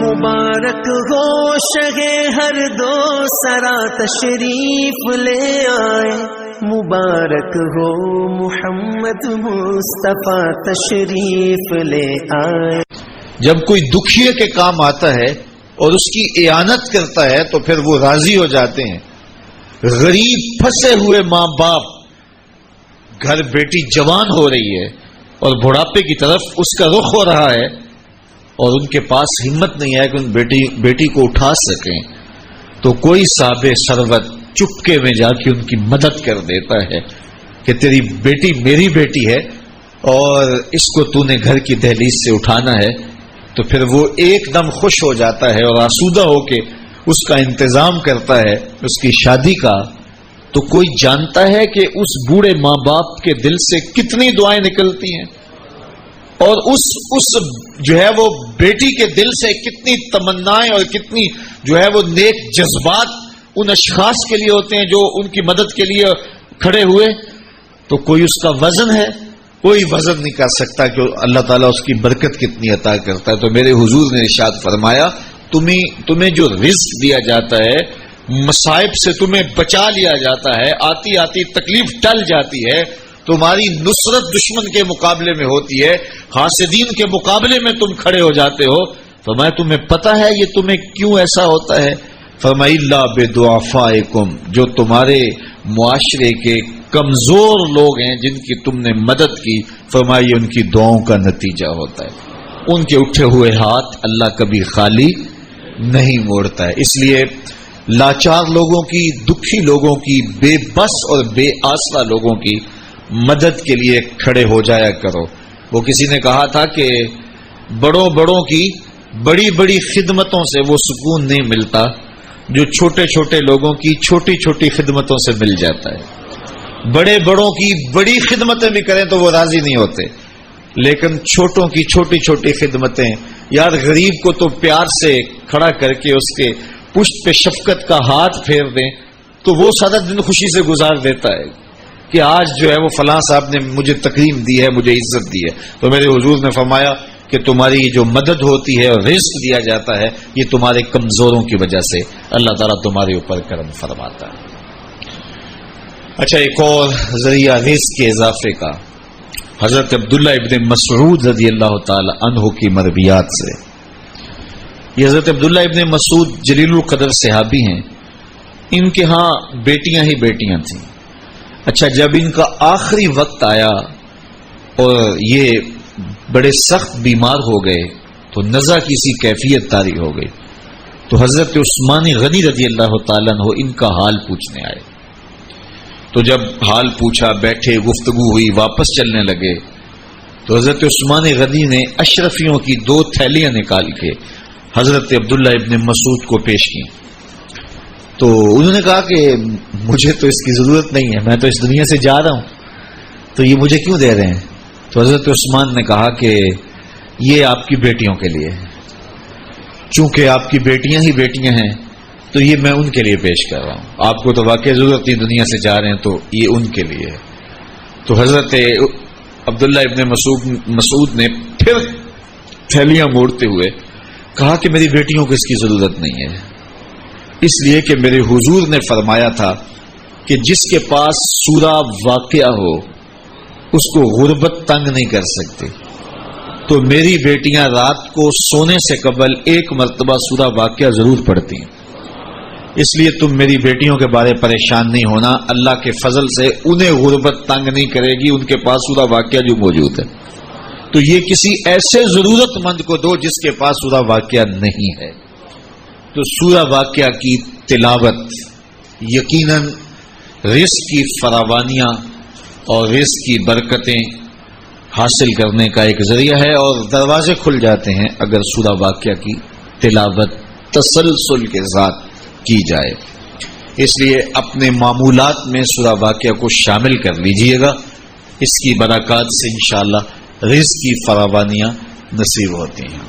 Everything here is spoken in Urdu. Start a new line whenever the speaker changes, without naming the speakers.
مبارک ہو شگے ہر دو سرا تشریف لے آئے، مبارک ہو محمد مصطفیٰ تشریف لے آئے۔
جب کوئی دکھیے کے کام آتا ہے اور اس کی اعانت کرتا ہے تو پھر وہ راضی ہو جاتے ہیں۔ غریب پھنسے ہوئے ماں باپ، گھر بیٹی جوان ہو رہی ہے اور بڑھاپے کی طرف اس کا رخ ہو رہا ہے اور ان کے پاس ہمت نہیں ہے کہ ان بیٹی کو اٹھا سکیں، تو کوئی صاحب ثروت چپکے میں جا کے ان کی مدد کر دیتا ہے کہ تیری بیٹی میری بیٹی ہے اور اس کو تو نے گھر کی دہلیز سے اٹھانا ہے، تو پھر وہ ایک دم خوش ہو جاتا ہے اور آسودہ ہو کے اس کا انتظام کرتا ہے اس کی شادی کا۔ تو کوئی جانتا ہے کہ اس بوڑھے ماں باپ کے دل سے کتنی دعائیں نکلتی ہیں اور اس جو ہے وہ بیٹی کے دل سے کتنی تمنائیں اور کتنی جو ہے وہ نیک جذبات ان اشخاص کے لیے ہوتے ہیں جو ان کی مدد کے لیے کھڑے ہوئے۔ تو کوئی اس کا وزن ہے؟ کوئی وزن نہیں کر سکتا کہ اللہ تعالیٰ اس کی برکت کتنی عطا کرتا ہے۔ تو میرے حضور نے ارشاد فرمایا تمہیں جو رزق دیا جاتا ہے، مصائب سے تمہیں بچا لیا جاتا ہے، آتی آتی تکلیف ٹل جاتی ہے، تمہاری نصرت دشمن کے مقابلے میں ہوتی ہے، حاسدین کے مقابلے میں تم کھڑے ہو جاتے ہو، فرمایا تمہیں پتہ ہے یہ تمہیں کیوں ایسا ہوتا ہے؟ فرمایا الا بدعفائکم، جو تمہارے معاشرے کے کمزور لوگ ہیں جن کی تم نے مدد کی، فرمایا یہ ان کی دعاؤں کا نتیجہ ہوتا ہے۔ ان کے اٹھے ہوئے ہاتھ اللہ کبھی خالی نہیں موڑتا ہے۔ اس لیے لاچار لوگوں کی، دکھی لوگوں کی، بے بس اور بے آسرا لوگوں کی مدد کے لیے کھڑے ہو جایا کرو۔ وہ کسی نے کہا تھا کہ بڑوں کی بڑی بڑی خدمتوں سے وہ سکون نہیں ملتا جو چھوٹے چھوٹے لوگوں کی چھوٹی چھوٹی خدمتوں سے مل جاتا ہے۔ بڑوں کی بڑی خدمتیں بھی کریں تو وہ راضی نہیں ہوتے، لیکن چھوٹوں کی چھوٹی چھوٹی خدمتیں، یار غریب کو تو پیار سے کھڑا کر کے اس کے پشت پہ شفقت کا ہاتھ پھیر دیں تو وہ سارا دن خوشی سے گزار دیتا ہے کہ آج جو ہے وہ فلاں صاحب نے مجھے تکریم دی ہے، مجھے عزت دی ہے۔ تو میرے حضور نے فرمایا کہ تمہاری جو مدد ہوتی ہے اور رزق دیا جاتا ہے یہ تمہارے کمزوروں کی وجہ سے اللہ تعالیٰ تمہارے اوپر کرم فرماتا ہے۔ اچھا، ایک اور ذریعہ رزق کے اضافے کا حضرت عبداللہ ابن مسعود رضی اللہ تعالی عنہ کی مرویات سے۔ یہ حضرت عبداللہ ابن مسعود جلیل القدر صحابی ہیں، ان کے ہاں بیٹیاں ہی بیٹیاں تھیں۔ اچھا، جب ان کا آخری وقت آیا اور یہ بڑے سخت بیمار ہو گئے تو نزع کی سی کیفیت طاری ہو گئی، تو حضرت عثمان غنی رضی اللہ تعالیٰ عنہ ان کا حال پوچھنے آئے۔ تو جب حال پوچھا، بیٹھے، گفتگو ہوئی، واپس چلنے لگے، تو حضرت عثمان غنی نے اشرفیوں کی 2 تھیلیاں نکال کے حضرت عبداللہ ابن مسعود کو پیش کی۔ تو انہوں نے کہا کہ مجھے تو اس کی ضرورت نہیں ہے، میں تو اس دنیا سے جا رہا ہوں، تو یہ مجھے کیوں دے رہے ہیں؟ تو حضرت عثمان نے کہا کہ یہ آپ کی بیٹیوں کے لیے، چونکہ آپ کی بیٹیاں ہی بیٹیاں ہیں تو یہ میں ان کے لیے پیش کر رہا ہوں، آپ کو تو واقعی ضرورت نہیں، دنیا سے جا رہے ہیں تو یہ ان کے لیے ہے۔ تو حضرت عبداللہ ابن مسعود نے پھر تھیلیاں موڑتے ہوئے کہا کہ میری بیٹیوں کو اس کی ضرورت نہیں ہے، اس لیے کہ میرے حضور نے فرمایا تھا کہ جس کے پاس سورہ واقعہ ہو اس کو غربت تنگ نہیں کر سکتی، تو میری بیٹیاں رات کو سونے سے قبل 1 مرتبہ سورہ واقعہ ضرور پڑھتی ہیں، اس لیے تم میری بیٹیوں کے بارے پریشان نہیں ہونا، اللہ کے فضل سے انہیں غربت تنگ نہیں کرے گی، ان کے پاس سورہ واقعہ جو موجود ہے، تو یہ کسی ایسے ضرورت مند کو دو جس کے پاس سورہ واقعہ نہیں ہے۔ تو سورہ واقعہ کی تلاوت یقیناً رزق کی فراوانیاں اور رزق کی برکتیں حاصل کرنے کا ایک ذریعہ ہے، اور دروازے کھل جاتے ہیں اگر سورہ واقعہ کی تلاوت تسلسل کے ساتھ کی جائے۔ اس لیے اپنے معمولات میں سورہ واقعہ کو شامل کر لیجئے گا، اس کی برکات سے انشاءاللہ رزق کی فراوانیاں نصیب ہوتی ہیں۔